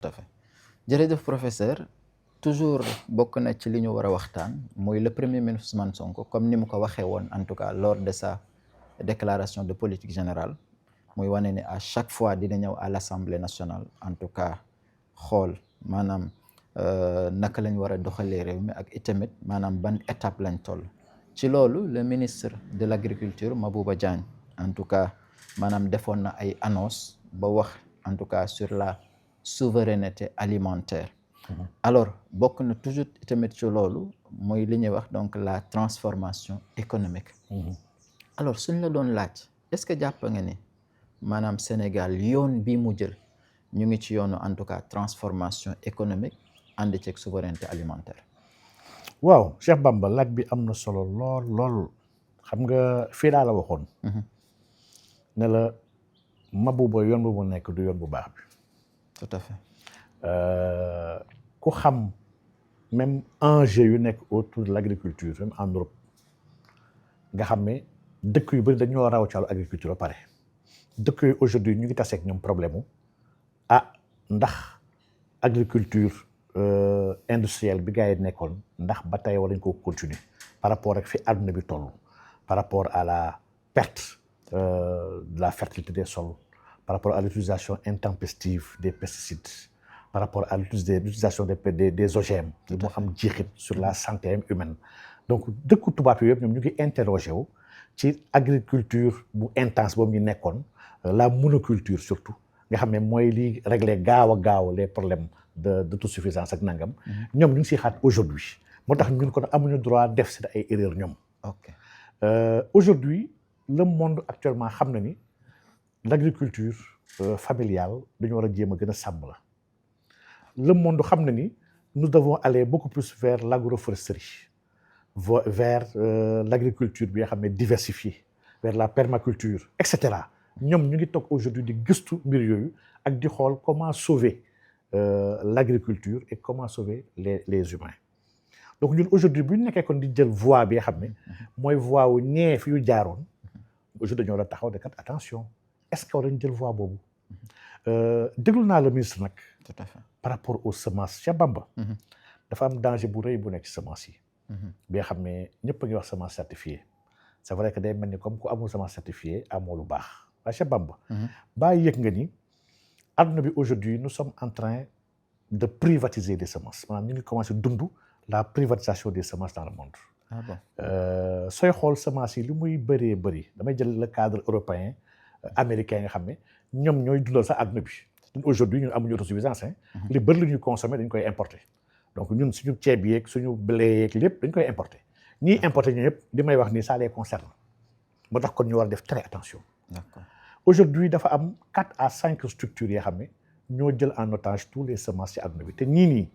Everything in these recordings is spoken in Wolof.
tout à fait jërëjëf professeur toujours bokk na ci li ñu war a waxtaan mooy le premier ministre Ousmane Sonko comme ni mu ko waxee woon en tout cas lors de sa déclaration de politique générale muy wane ne à chaque fois dina ñëw à l'Assemblée nationale en tout cas xool maanaam naka lañ war a doxalee réew mi ak itamit maanaam ban étape lañ toll ci loolu le ministre de l'agriculture Mabouba Diagne en tout cas maanaam defoon na ay annonce ba wax en tout cas sur la souveraineté alimentaire alors bokk na toujours tamit ci loolu mooy li ñuy wax donc la transformation économique alors suñ la doon laaj est-ce que jàpp nga ni maanaam Sénégal yoon bi mu jël ñu ngi ci yoonu en tout cas transformation économique ànd ceeg souveraineté alimentaire waaw Cheikh Bamba laaj bi am na solo lool xam nga fii daa la waxoon ne la Mabouba yoon bu mu nekk du yoon bu baax bi tout à fait ku xam même enjeu yu nekk autour de l'agriculture même en Europe nga xam ne dëkk yu bëri dañoo raw ci wàllu agriculture ba pare dëkk yooyu aujourd'hui ñu ngi taseeg ñoom problème mu ndax agriculture industrielle bi gars yi nekkoon ndax ba tey war nañ ko continuer par rapport ak fi àdduna bi toll par rapport à la perte de la fertilité des sols par rapport à l'utilisation intempestive des pesticides par rapport à l'utilisation des OGM li moo am jeexit sur la santé humaine donc dëkku tubaab yooyu yëpp ñoom ñu ngi interroger wu ci agriculture bu intense boobu ñu nekkoon la monoculture surtout nga xam ne mooy li régler gaaw les problèmes d'autosuffisance ak nangam ñoom ñu ngi siy xaat aujourd'hui moo tax ñun kon amuñu droit def si ay erreurs ñoom aujourd'hui le monde actuellement xam na ni l'agriculture familiale dañu war a jéem a gën a sàmm la le monde xam na ni nous devons aller beaucoup plus vers l'agroforesterie vers l'agriculture bi nga xam ne diversifiée vers la permaculture et cetera ñoom ñu ngi toog aujourd'hui di gëstu mbir yooyu ak di xool comment sauver l'agriculture et comment sauver les humains donc ñun aujourd'hui bu ñu nekkee kon di jël voie bi nga xam ne mooy voie wu ñee fi yu jaaroon aujourd'hui dañoo war a taxaw de kat attention est-ce que war nañ jël voie boobu déglu naa le ministre nag tout à fait par rapport aux semences Cheikh Bamba dafa am danger bu rëy bu nekk ci semences yi bi nga xam ne ñëpp a ngi wax semence certifiée c'est vrai que day mel ni comme ku amul semence certifiée amoo lu baax waaye Cheikh Bamba baa yëg nga ni adduna bi aujourd'hui nous sommes en train de privatiser des semences maanaam ñu ngi commencé dund la privatisation des semences dans le monde sooy xool semences yi li muy bëri damay jël le cadre européen américain nga xam ne ñoom ñooy dundal sax adduna bi aujourd'hui ñun amuñu autosuffisance li bëri lu ñuy consommer dañ koy importer donc ñun suñu ceeb yeeg suñu blé yeeg lépp dañ koy importer ñiy importer ñu yëpp li may wax nii ça les concerne moo tax kon ñu war a def très attention d'accord aujourd'hui dafa am 4 à 5 structures yoo xam ne ñoo jël en otage tous les semences ci adduna bi te ñii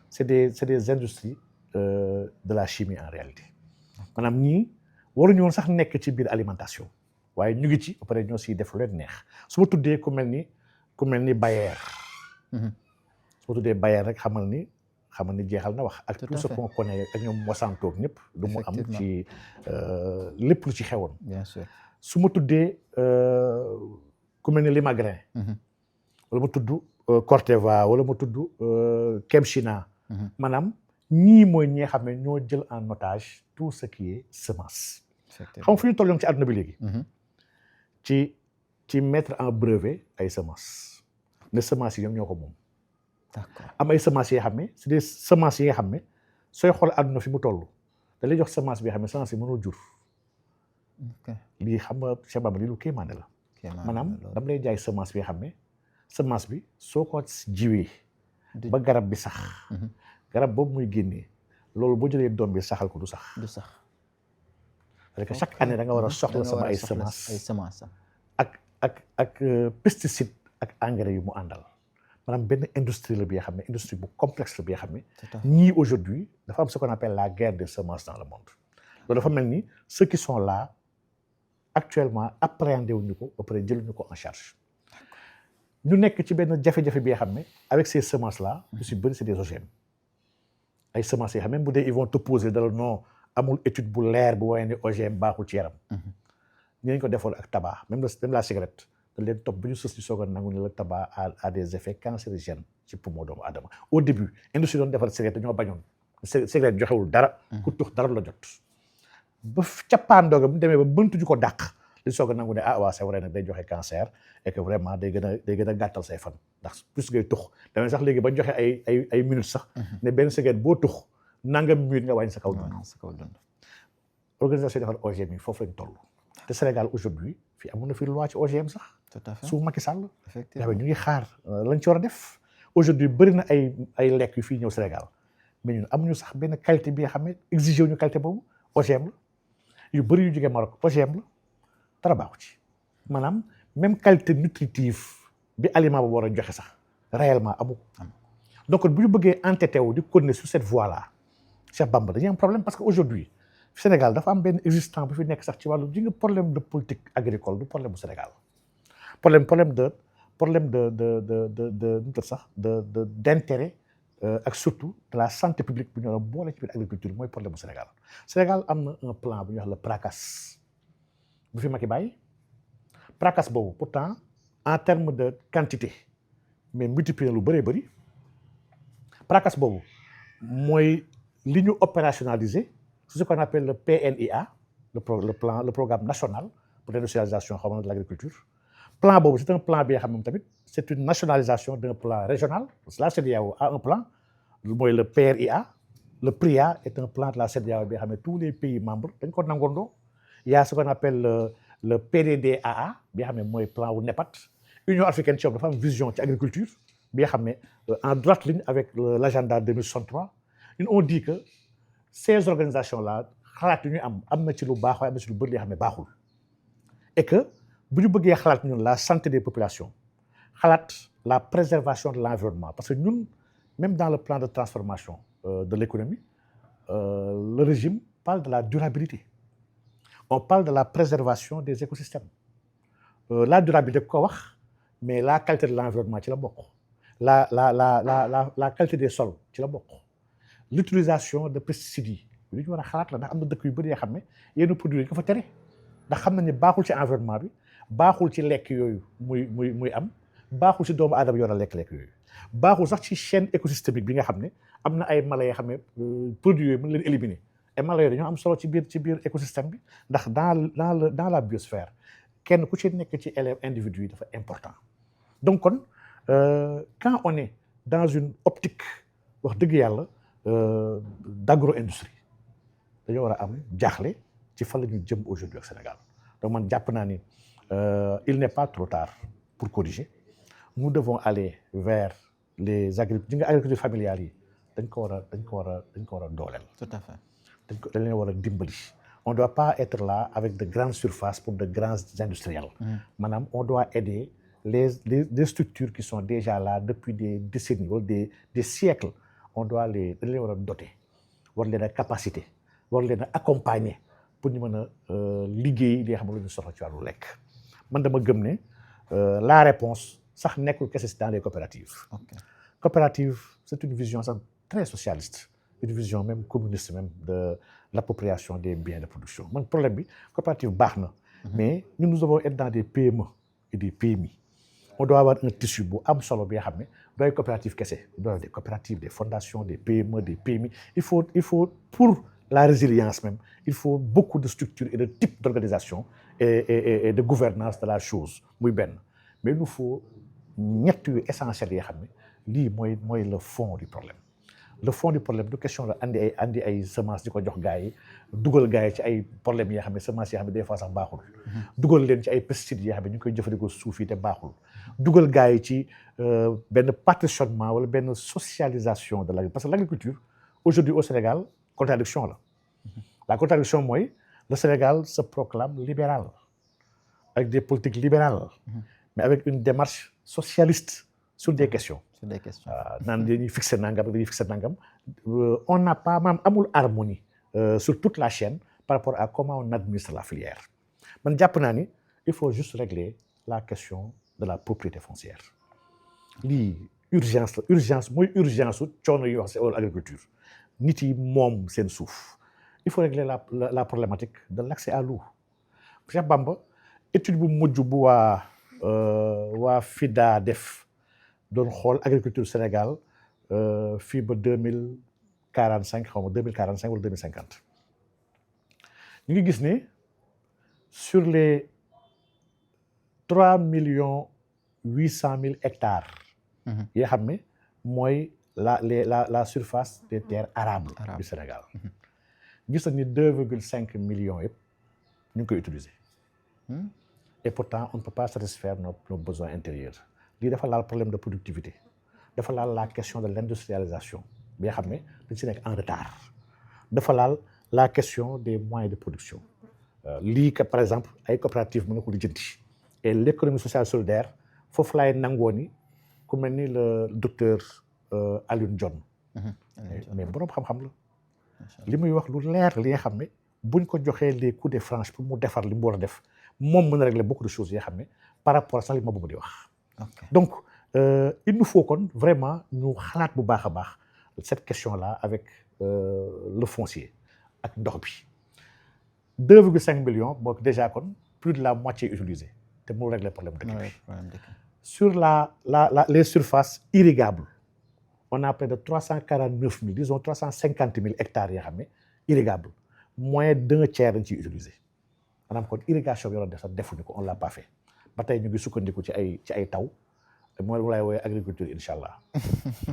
c'est des industries de la chimie en réalité maanaam ñii waruñu woon sax nekk ci biir alimentation waaye ñu ngi ci ba pare ñoo siy def lu leen neex su ma tuddee ku mel ni Bayer su ma tuddee Bayer rek xamal ni jeexal na wax ak tout ce qu'on connaît ak ñoom Monsanto ak ñëpp du mu am ci lépp lu ci xewoon bien sûr su ma tuddee ku mel ni Limagrain wala ma tudd Corteva wala ma tudd Kemchina maanaam ñii mooy ñi nga xam ne ñoo jël en otage tout ce qui est semence xam fu ñu toll ci àdduna bi léegi ci mettre en brevet ay semences ne semences yi ñoom ñoo ko moom d'accord am ay semences yi nga xam ne c'est des semences yi nga xam ne sooy xool àdduna fi mu toll da lay jox semence bi nga xam ne semence yi mënul jur lii xam nga Cheikh Bamba lii lu kéemaane la maanaam dam lay jaay semence bi nga xam ne semence bi soo ko jiwee ba garab bi sax garab boobu muy génnee loolu boo jëlee doom bi saxal ko du sax parce que chaque année da nga war a soxla sama ay semence ak pesticide ak engrais yu mu àndal maanaam benn industrie la bi nga xam ne industrie bu complexe la bi nga xam ne ñii aujourd'hui dafa am ce qu'on appelle la guerre des semences dans le monde loolu dafa mel ni ceux qui sont là actuellement appréhendé wuñu ko ba pare jëluñu ko en charge ñu nekk ci benn jafe-jafe bi nga xam ne avec ces semences là lu si bëri c'est des OGM ay semences yi xam même bu dee ils vont te poser dala non amul étude bu leer bu woowee ne OGM baaxul ci yaram ñu ko defoon ak tabac même la cigarette dañ leen topp ba ñu sës ñu soog a nangu ne le tabac a des effets cancérigènes ci poumon doomu aadama. Au début industrie doon defar cigarette dañoo bañoon cigarette joxewul dara. ku tux dara la jot. ba cappaandooga bu ñu demee ba mëntuñu ko dàq li soog a nangu ne waaw c'est vrai nag day joxe cancer et que vraiment day gën a gàttal say fan ndax plus ngay tux damay sax léegi ba joxe ay minutes sax. ne benn cigarette boo tux nangam minute nga wàññi sa kaw dund. organisation defar OGM yi foofu lañ toll. te Sénégal aujourd'hui fii amoon na fi loi ci OGM sax. tout à fait sous Macky Sall. effectivement ñu ngi xaar lañ ci war a def. aujourd'hui bëri na ay lekk yu fii ñëw Sénégal mais ñun amuñu sax benn qualité bi nga xam ne exigé wuñu qualité boobu OGM la yu bëri yu jógee Maroc OGM la dara baaxu ci maanaam même qualité nutritive bi aliment boobu war a joxe sax réellement amu donc bu ñu bëggee entêté wu di continuer sur cette voie là Cheikh Bamba dañuy am problème parce que aujourd'hui Sénégal dafa am benn existant bu fi nekk sax ci wàllu ji nga problème de politique agricole du problème bu Sénégal problème d'intérêt ak surtout de la santé publique bu ñu war a boole ci biir agriculture mooy problème bu Sénégal. Sénégal am na un plan bu ñuy wax le PRACAS bu fi Macky bàyyi PRACAS boobu pourtant en termes de quantité mais multiplié lu bëree bëri PRACAS boobu mooy li ñu opérationnalisé c'est ce qu'on appelle le PNIA le programme national pour l'industrialisation xaw ma de l'agriculture. Plan boobu c'est un plan bi nga xam ne tamit c'est une nationalisation d'un plan régional parce que la CEDEAO a un plan mooy le PRIA le PRIA est un plan de la CEDEAO bi nga xam ne tous les pays membres dañ ko nangondoo. Il y a ce qu'on appelle le PDDAA bi nga xam ne mooy plan wu NEPAD. Union africaine ci dafa am vision ci agriculture bi nga xam ne en droite ligne avec l'agenda 2063 ñun on dit que ces organisations là xalaat yu ñu am na ci lu baax waaye am na ci lu bëri li nga xam ne baaxul et que bu ñu bëggee xalaat ñun la santé des populations xalaat la préservation de l'environnement parce que ñun même dans le plan de transformation de l'économie le régime parle de la durabilité on parle de la préservation des écosystèmes la durabilité ko wax mais la qualité de l'environnement ci la bokk la qualité des sols ci la bokk l'utilisation de pesticides yi lu ñu war a xalaat la ndax am na dëkk yu bëri yoo xam ne yenn produits yi ko fa tere ndax xam nañ ne baaxul ci environnement bi baaxul ci lekk yooyu muy am baaxul ci doomu aadama yor a lekk yooyu baaxul sax ci chaîne écosystémique bi nga xam ne am na ay mala yoo xam ne produits yooyu mën leen éliminer et mala yooyu dañoo am solo ci biir écosystème bi ndax dans la biosphère kenn ku ci nekk ci élève individu yi dafa important donc kon quand on est dans une optique wax dëgg yàlla d'agro-industrie dañoo war a am jaaxle ci fan la ñu jëm aujourd'hui ak Sénégal donc man jàpp naa ni il n'est pas trop tard pour corriger nous devons aller vers les agricultures familiales yi dañ ko war a dooleel. tout à fait dañ leen war a dimbali. On ne doit pas être là avec de grandes surfaces pour de grands industriels. Maanaam on doit aider les structures qui sont déjà là depuis des décennies wala des siècles on doit dañ leen war a doter war leen a capacité war leen a accompagner pour ñu mën a liggéey li nga xam ne lu ñu soxla ci wàllu lekk man dama gëm ne la réponse sax nekkul kese dans les coopératives. Coopérative c'est une vision sax très socialiste une vision même communiste même de l'appropriation des biens de production man problème bi coopérative baax na mais nous devons être dans des PME et des PMI on doit avoir un tissu bu am solo bi nga xam ne doy coopérative kese doy des coopératives des fondations des PME des PMI il faut pour la résilience même il faut beaucoup de structures et de types d'organisation et de gouvernance de la chose muy benn mais il nous faut ñett yu essentiels yi nga xam ne lii mooy le fond du problème le fond du problème du question la andi ay semences di ko jox gars yi dugal gars yi ci ay problèmes yi nga xam ne semences yi nga xam ne des fois sax baaxul dugal leen ci ay pesticides yi nga xam ne ñu ngi koy jëfandikoo suuf yi te baaxul dugal gars yi ci benn partitionnement wala benn socialisation de l'agriculture parce que l'agriculture aujourd'hui au Sénégal contradiction la contradiction mooy le Sénégal se proclame libéral avec des politiques libérales mais avec une démarche socialiste sur des questions naan dañuy fixer nangam on n'a pas maanaam amul harmonie sur toute la chaîne par rapport à comment on administre la filière man jàpp naa ni il faut juste régler la question de la propriété foncière lii urgence mooy urgence su coono yi wax ci agriculture nit yi moom seen suuf il faut régler la problématique de l'accès à l'eau Cheikh Bamba étude bu mujj bu waa waa FIDA def doon xool agriculture Sénégal fii ba 2045 xaw ma 2045 wala 2050 ñu ngi gis ne sur les 3,8 millions hectares yoo xam ne mooy la surface des terres arables du Sénégal gis nañ ni 2,5 millions yëpp ñu ngi koy utiliser et pourtant on ne peut pas satisfaire nos besoins intérieurs lii dafa laal problème de productivité dafa laal la question de l'industrialisation bi nga xam ne dañ si nekk en retard dafa laal la question des moyens de production lii que par exemple ay coopératives mën na ko lijjanti et l'économie sociale solidaire foofu laay nangoo ni ku mel ni le docteur Alioune Dione mais boroom xam-xam la li muy wax lu leer li nga xam ne buñ ko joxee les coups de franche pour mu defar li mu war a def moom mën a régler beaucoup de choses yoo xam ne par rapport sax li ma bëgg di wax donc il nous faut kon vraiment ñu xalaat bu baax a baax cette question là avec le foncier ak ndox bi 2,5 millions boo déjà kon plus de la moitié utilisé te mu régler problème dëkk bi sur les surfaces irrigables on a près de 349 000 disons 350 000 hectares yoo xam ne irrigables moins d'un tiers dañ ciy utiliser maanaam kon irrigation bi yoroon def sax defuñu ko on l'a pas fait ba tey ñu ngi sukkandiku ci ay taw mooy lu lay woowee agriculture incha allah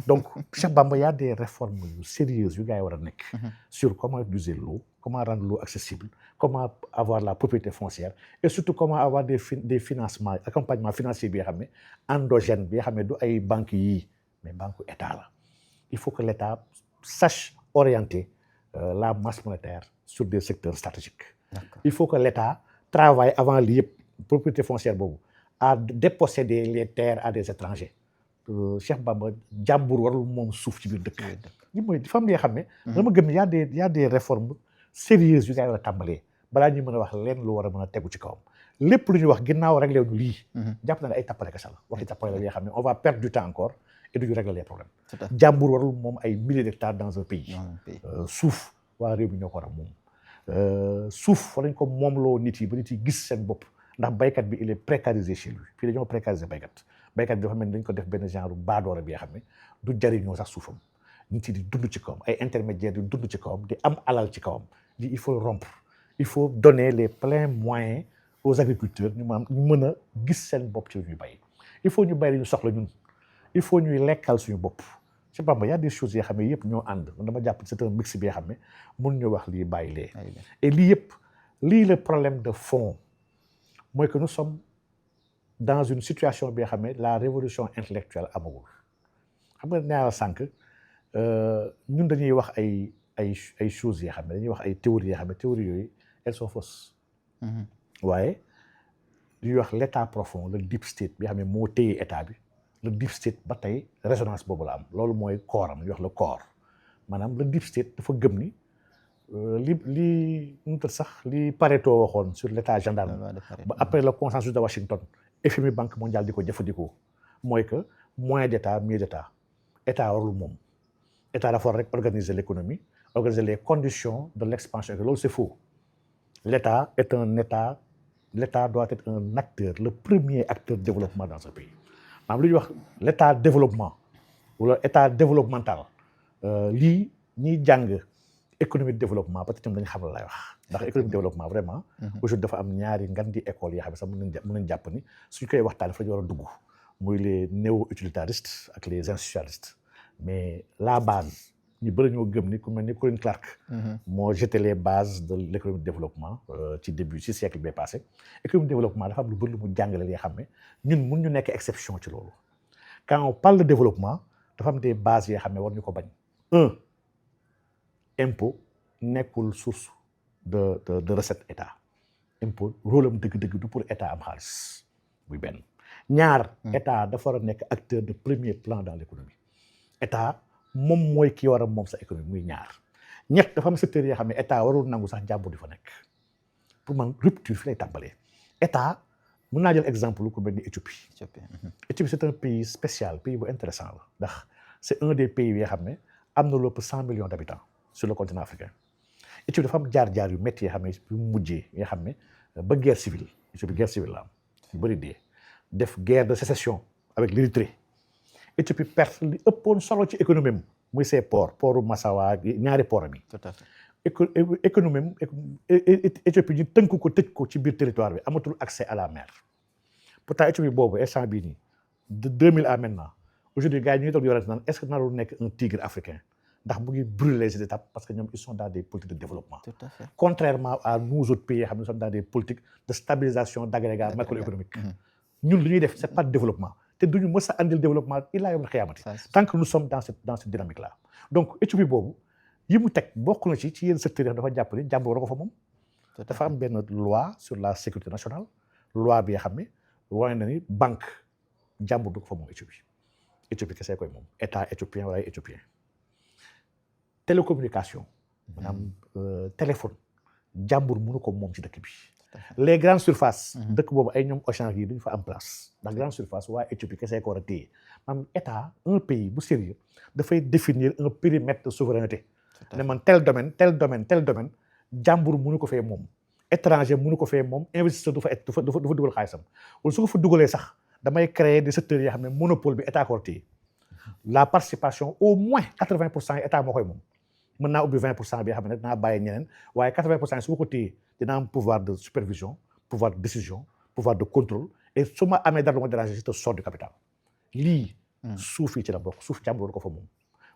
donc Cheikh Bamba y a des réformes yu sérieuses yu gars yi war a nekk sur comment utiliser l'eau comment rendre l'eau accessible comment avoir la propriété foncière et surtout comment avoir des financements accompagnement financier bi nga xam ne endogène bi nga xam ne du ay banques yii mais banque état la il faut que l'état sache orienter la masse monétaire sur des secteurs stratégiques il faut que l'état travaille avant lii yëpp propriété foncière boobu à déposséder les terres à des étrangers Cheikh Bamba jàmbur warul moom suuf ci biir dëkk li mooy fam li nga xam ne dama gëm ne y a des réformes sérieuses yu ngay war a tàmbalee balaa ñuy mën a wax leen lu war a mën a tegu ci kawam lépp lu ñuy wax ginnaaw réglé wu ñu lii jàpp na ne ay tappale kese la waxi tappale la yoo xam ne on va perdre du temps encore et duñu régler les problèmes jàmbur warul moom ay milliers d'hectares dans un pays suuf waa réew mi ñoo ko war a moom suuf fa lañ ko moomloo nit yi ba nit yi gis seen bopp ndax baykat bi il est précarisé chez lui fii dañoo précariser baykat bi dafa mel ni dañ ko def benn genre baadoora bi nga xam ne du jariñoo sax suufam nit yi di dund ci kawam ay intermédiaires di dund ci kawam di am alal ci kawam di il faut rompre il faut donner les pleins moyens aux agriculteurs ñu mën a gis seen bopp ci lu ñuy bay il faut ñu bay li ñu soxla ñun il faut ñuy lekkal suñu bopp c'est pas y a des choses yoo xam ne yëpp ñoo ànd man dama jàpp c'est un mix bi nga xam ne mun ñu wax lii bàyyi lee et lii yëpp lii le problème de fond mooy que nous sommes dans une situation bi nga xam ne la révolution intellectuelle amagul xam nga nee naa sànq ñun dañuy wax ay choses yoo xam ne dañuy wax ay théories yoo xam ne théories yooyu elles sont fausses waaye ñuy wax l'état profond le deep state bi nga xam ne moo téye état bi le deep state ba tey résonance boobu la am loolu mooy corps am ñuy wax le corps maanaam le deep state dafa gëm ni li ñu tëdd sax li Pareto waxoon sur l'état gendarme ba après le consensus de Washington FMI Banque mondiale di ko jëfandikoo mooy que moins d'état mieux d'état état warul moom état dafa war rek organiser l'économie organiser les conditions de l'expansion loolu c'est faux l'état est un état l'état doit être un acteur le premier acteur de développement dans un pays maanaam lu ñuy wax l'état développement wala état développemental lii ñiy jàng économie de développement peut-être ñoom dañu xam la lay wax ndax économie de développement vraiment aujourd'hui dafa am ñaari ngan di écoles yoo xam ne sax mën nañ jàpp ni suñ koy waxtaan dafa ñu war a dugg muy les néo-utilitaristes ak les institutionnalistes mais la base ñu bëri ñoo gëm ni ku mel ni Colin Clark moo jeté les bases de l'économie de développement ci siècle bi passé économie de développement dafa am lu bëri lu mu jàngale li nga xam ne ñun mun ñu nekk exception ci loolu quand on parle de développement dafa am des bases yoo xam ne war ñu ko bañ impôt nekkul source de recette état impôt rôle am dëgg-dëgg du pour état am xaalis muy benn ñaar état dafa war a nekk acteur de premier plan dans l'économie état moom mooy ki war a moom sa économie muy ñaar ñett dafa am secteur yoo xam ne état warul nangu sax jàmbur di fa nekk pour man rupture fi lay tàmbalee état mën naa jël exemple lu ko mel ni Éthiopie c'est un pays spécial pays bu intéressant la ndax c'est un des pays yoo xam ne am na lu ëpp 100 millions d'habitants sur le continent africain Éthiopie dafa am jaar-jaar yu métti yoo xam ne yu mujjee yoo xam ne ba guerre civile Éthiopie guerre civile la am yu bëri dee def guerre de sécession avec l'Érythrée Éthiopie perte li ëppoon solo ci économie am muy ses portu Massawa ñaari port am yi. tout à fait. économie am Éthiopie ñu tënk ko tëj ko ci biir territoire bi amatul accès à la mer pourtant Éthiopie boobu instant bii nii de 2000 à maintenant aujourd'hui gars yi ñu ngi toog di yorante naan est-ce que narul nekk un tigre africain ndax mu ngi brûler les étapes parce que ñoom ils sont dans des politiques de développement. Tout à fait. Contrairement à nous autres pays xam ne nous sommes dans des politiques de stabilisation d'agrégat macroéconomique. ñun li ñuy def c'est pas de développement te duñu mës a andil développement ilaa yawmal xiyaamati tant que nous sommes dans cette dynamique là. donc Éthiopie boobu yi mu teg bokk na ci yenn secteurs yi dafa jàpp ni jàmbur war ko fa moom. dafa am benn loi sur la sécurité nationale loi bi nga xam ne wane na ni banque jàmbur du ko fa moom Éthiopie kese koy moom état éthiopien wala ay éthiopien. télécommunication maanaam téléphone jàmbur mënu ko moom ci dëkk bi. les grandes surfaces. dëkk boobu ay ñoom Auchan yi duñ fa am place. ndax grande surface waa Éthiopie kese ko war a téye maanaam état un pays bu sérieux dafay définir un périmètre de souveraineté. ne man tel domaine jàmbur mënu ko fee moom. étranger mënu ko fee moom investisseur du fa dugal xaalisam wala su ko fa dugalee sax damay créer des secteurs yoo xam ne monopole bi état ko war a téye la participation au moins 80% yi état moo koy moom. mën naa ubbi 20% bi nga xam ne dinaa bàyyi ñeneen waaye 80% yi su ma ko téye dina am pouvoir de supervision pouvoir de décision pouvoir de contrôle et su ma amee dara lu ma déranger je te sors du capital. lii suuf yi ci la bokk suuf jàmbur war ko fa moom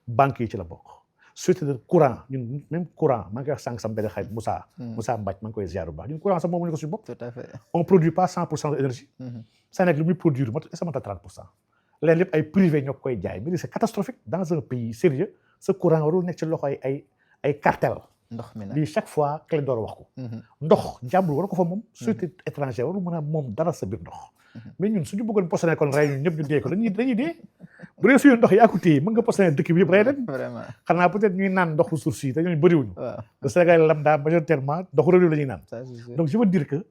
banque yi ci la bokk société de courant ñun même courant maa ngi koy wax sànq sama benn xarit Moussa Mbaj maa ngi koy ziar bu baax ñun courant sax moomuñu ko suñu bopp. Tout à fait. on produit pas 100% de énergie. Sénégal lu muy produire moo tax 30%. leen lépp ay privé ñoo koy jaay mais c'est catastrophique dans un pays sérieux ce courant warul nekk ci loxo ay cartel. ndox mi nag lii chaque fois clé d'or wax ko. ndox jàmbur war ko fa moom. société étrangère warul mën a moom dara sa biir ndox. mais ñun suñu bëggoon posone kon rey ñun ñëpp ñu dee ko dañuy dee bu dee suñu ndox yaa ko téye mën nga posone dëkk bi yëpp rey leen. vraiment xanaa peut-être ñuy naan ndoxu source yi te ñooñu bëriwuñu. waaw le Sénégal lambda majoritairement ndoxu réew la ñuy naan. ça c'est sûr. donc je veux dire que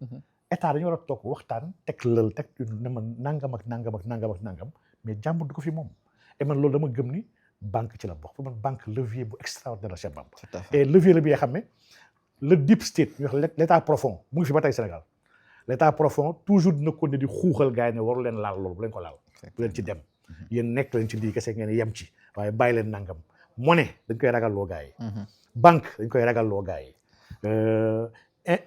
état dañu war a toog waxtaan teg lël teg ne ma nangam ak nangam mais jàmbur du ko fi moom et man loolu dama gëm ni banque ci la bokk pour man banque levier bu extraordinaire la Cheikh Bamba. Tout à fait. et levier la bi nga xam ne le deep state ñu wax l'état profond mu ngi fi ba tey Sénégal l'état profond toujours dina ko ne di xuuxal gars yi ne waru leen laal loolu bu leen ko laal bu leen ci dem yéen nekk leen ci lii kese ngeen yem ci waaye bàyyi leen nangam monnaie dañ koy ragalloo gars yi banque dañ koy ragalloo gars yi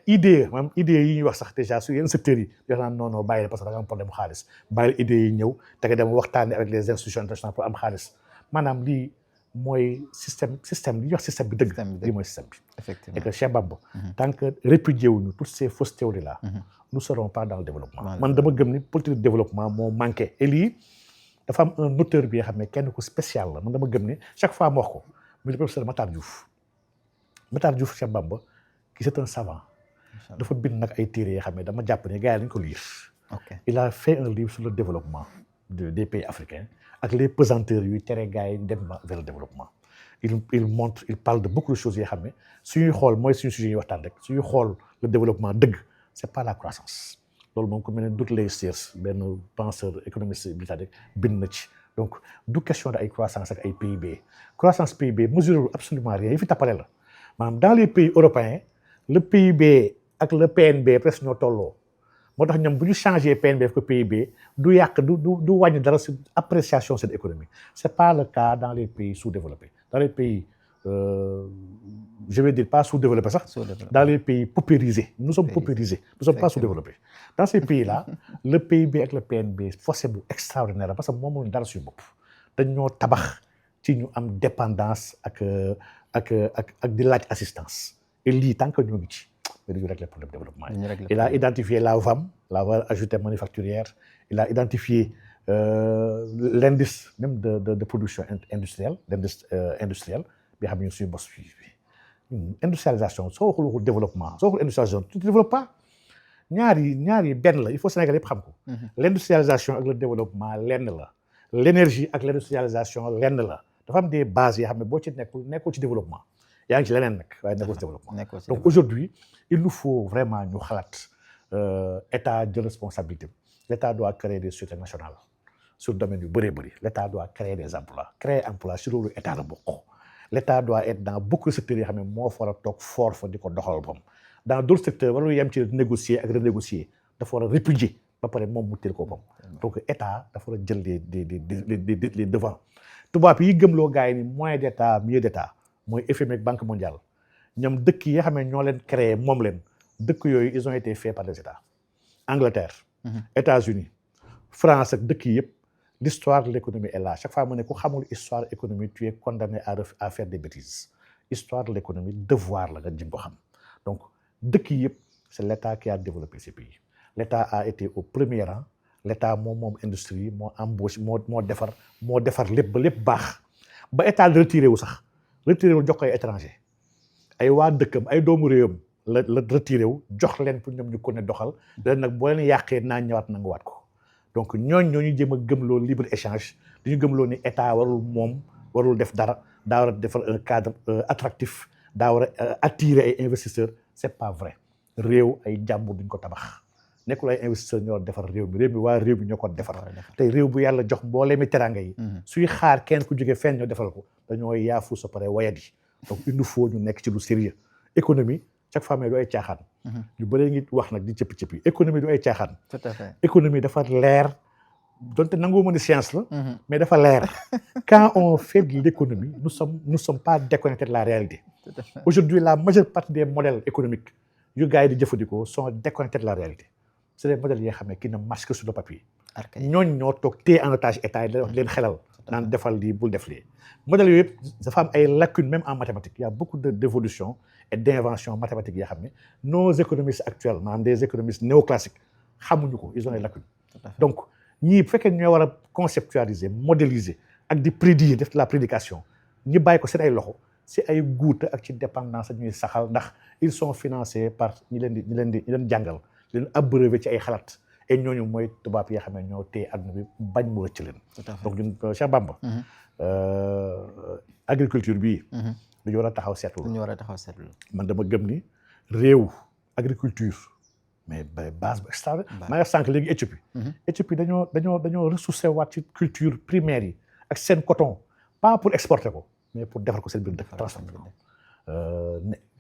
idée maanaam idée yi ñuy wax sax déjà su yenn secteurs yi yoo xam non bàyyi leen parce que da nga am problème xaalis bàyyi idées yi ñëw te nga dem waxtaanee avec les institutions internationales pour am xaalis maanaam lii mooy système li ñuy wax système bi dëgg lii mooy système bi effectivement et que Cheikh Bamba tant que répudié wuñu toutes ces fausses théories là nous serons pas dans le développement man dama gëm ni politique de développement moo manqué et lii dafa am un auteur bi nga xam ne kenn ku spécial la man dama gëm ni chaque fois ma wax ko muy le professeur Matar Diouf Cheikh Bamba qui c'est un savant dafa bind nag ay téere yoo xam ne dama jàpp ne gars yi dañu ko lire. Il a fait un livre sur le développement des pays africains ak les pesanteurs yuy tere gars yi dem vers le développement. il parle de beaucoup de choses yoo xam ne suñuy xool mooy suñu sujet yi waxtaan rek suñuy xool le développement dëgg c'est pas la croissance loolu moom ko mel ne Dudley Sears benn penseur économiste britannique bind na ci donc du question de ay croissance ak ay PIB croissance PIB mesuré absolument rien yi fi tappale la maanaam dans les pays européens le PIB ak le PNB presque ñoo tolloo moo tax ñoom bu ñu changé PNB def ko PIB du yàq du wàññi dara sur appréciation de cette économie c'est pas le cas dans les pays sous-développés dans les pays je vais dire pas sous-développés sax dans les pays paupérisés nous sommes paupérisés nous sommes pas sous-développés dans ces pays-là le PIB ak le PNB forcé bu extraordinaire parce que moom dara suñu bopp dañ ñoo tabax ci ñu am dépendance ak di laaj assistance et lii tant que ñoo ngi ci mais dañu régler problème de développement il a identifié la VAM la valeur ajoutée manufacturière il a identifié l'indice même de production industrielle l'indice industriel bi xam ne suñu bos fii industrialisation soo waxul développement soo waxul industrialisation tu ne développes pas ñaari benn la il faut Sénégal yëpp xam ko l'industrialisation ak le développement lenn la l'énergie ak l'industrialisation lenn la dafa am des bases yoo xam ne boo ci nekkul ci développement yaa ngi ci leneen nag waaye nekkul ci développement donc aujourd'hui il nous faut vraiment ñu xalaat état de responsabilité l'état doit créer des sociétés nationales sur domaine yu bëree bëri l'état doit créer des emplois si loolu état la bokk l'état doit être dans beaucoup de secteurs yoo xam ne moo fa war a toog fort fa di ko doxal boppam dans d'autres secteurs waru yem ci négocier ak renégocier dafa war a répudier ba pare moom mu teel ko boppam. donc état dafa war a jël les devants. tubaab yi gëmloo gars yi ni moyen d'état mieux d'état mooy FMI ak Banque mondiale ñoom dëkk yi nga xam ne ñoo leen créé moom leen dëkk yooyu ils ont été faits par les états. Angleterre. États-Unis France ak dëkk yi yëpp l'histoire de l'économie est là chaque fois mu ne ku xamul histoire économie tu es condamné à faire des bêtises. Histoire de l'économie devoir la nga jëm ko xam donc dëkk yi yëpp c'est l'état qui a développé ces pays. L'état a été au premier rang. L'état moom industrie moo embauche moo defar lépp ba lépp baax ba état retiré wu sax retiré wu jox ko ay étranger ay waa dëkkam ay doomu réewam la retiré wu jox leen pour ñoom ñu ko ne doxal leen nag boo leen yàqee naa ñëwaat nanguwaat ko donc ñooñu jéem a gëmloo libre échange dañu gëmloo ni état warul def dara daa war a defar un cadre attractif daa war a attirer ay investisseurs c'est pas vrai réew ay jàmbur duñ ko tabax nekkul ay investisseurs ñoo defar réew mi waa réew mi ñoo ko defar tey réew bu yàlla jox mbooleemi teranga yi suy xaar kenn ku jógee fenn ñoo defal ko dañoo yaafu sa pare wayadi donc il nous faut ñu nekk ci lu sérieux économie chaque fois mais du ay caaxaan ñu bëree ngi wax nag di cëppi économie du ay caaxaan tout à fait économie dafa leer donte nangoo mën a science la mais dafa leer quand on fait de l'économie nous sommes pas déconnectés de la réalité aujourd'hui la majeure partie des modèles économiques yu gars yi di jëfandikoo sont déconnectés de la réalité. C'est des modèles yi nga xam ne qui ne marchent que sur le papier. ñooñu ñoo toog téye en otage état yi leen xelal naan defal lii bul def lii modèles yooyu yëpp dafa am ay lacunes même en mathématiques. Il y a beaucoup d'évolution et d'invention mathématiques yoo xam ne nos économistes actuels maanaam des économistes néoclassiques xamuñu ko ils ont des lacunes. donc ñii bu fekkee ñoo war a conceptualiser modéliser ak di prédire def la prédication ñi bàyyi ko seen ay loxo si ay guute ak ci dépendance ñuy saxal ndax ils sont financés par ñi leen jàngal leen abreuvé ci ay xalaat et ñooñu mooy tubaab yi nga xam ne ñoo téye àdduna bi bañ mu rëcc leen. donc ñun Cheikh Bamba. agriculture bii. lu ñu war a taxaw seetlu. lu ñu war a taxaw seetlu. man dama gëm ni réew agriculture mais base bu extraordinaire. maa ngi sànq léegi Éthiopie. Éthiopie dañoo ressourcé waat ci culture primaire yi ak seen coton pas pour exporter ko mais pour defar ko seen biir dëkk transformer ko.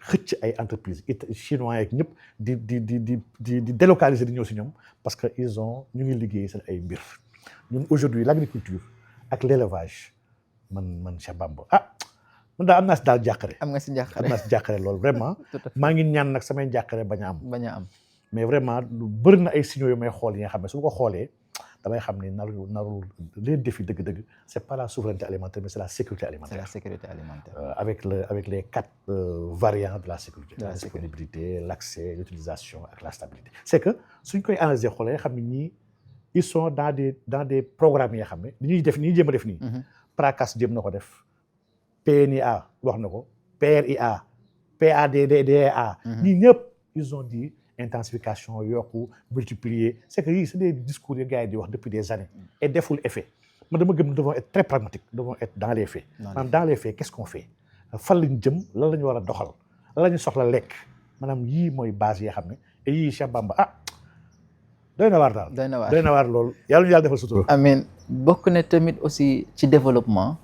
xëcc ay entreprises chinois yeeg ñëpp di délocaliser di ñëw si ñoom parce que ñu ngi liggéey seen ay mbir ñun aujourd'hui l'agriculture ak l'élevage man Cheikh Bamba man daal am naa si daal jàqare. am nga si jàqare am naa si jàqare loolu vraiment. maa ngi ñaan nag samay jàqare bañ a am. mais vraiment lu bëri na ay signaux yu may xool yi nga xam ne su ma ko xoolee damay xam ni narul les défis dëgg-dëgg c'est pas la souveraineté alimentaire mais c'est la sécurité alimentaire. C'est la sécurité alimentaire. Avec les 4 variants de la sécurité. La disponibilité, l'accès, l'utilisation ak la stabilité. C'est que suñ koy analyser xoolee xam ne ñii ils sont dans des programmes yi nga xam ne ñuy jéem a def nii. PRACAS jéem na ko def. PNIA wax na ko. PRIA. PADDA. ñii ñëpp ils ont dit intensification yokku multiplier c'est que yii c'est des discours yi gars yi di wax depuis des années et deful effet man dama gëm nous devons être très pragmatiques nous devons être dans les faits maanaam dans les faits qu'est-ce qu'on fait fan lañ jëm lan la ñu war a doxal lan la ñu soxla lekk maanaam yii mooy base yi xam ne et yii Cheikh Bamba doy na waar daal doy na waar loolu yàlla ñu yàlla defal sutura amiin bokk na tamit aussi ci développement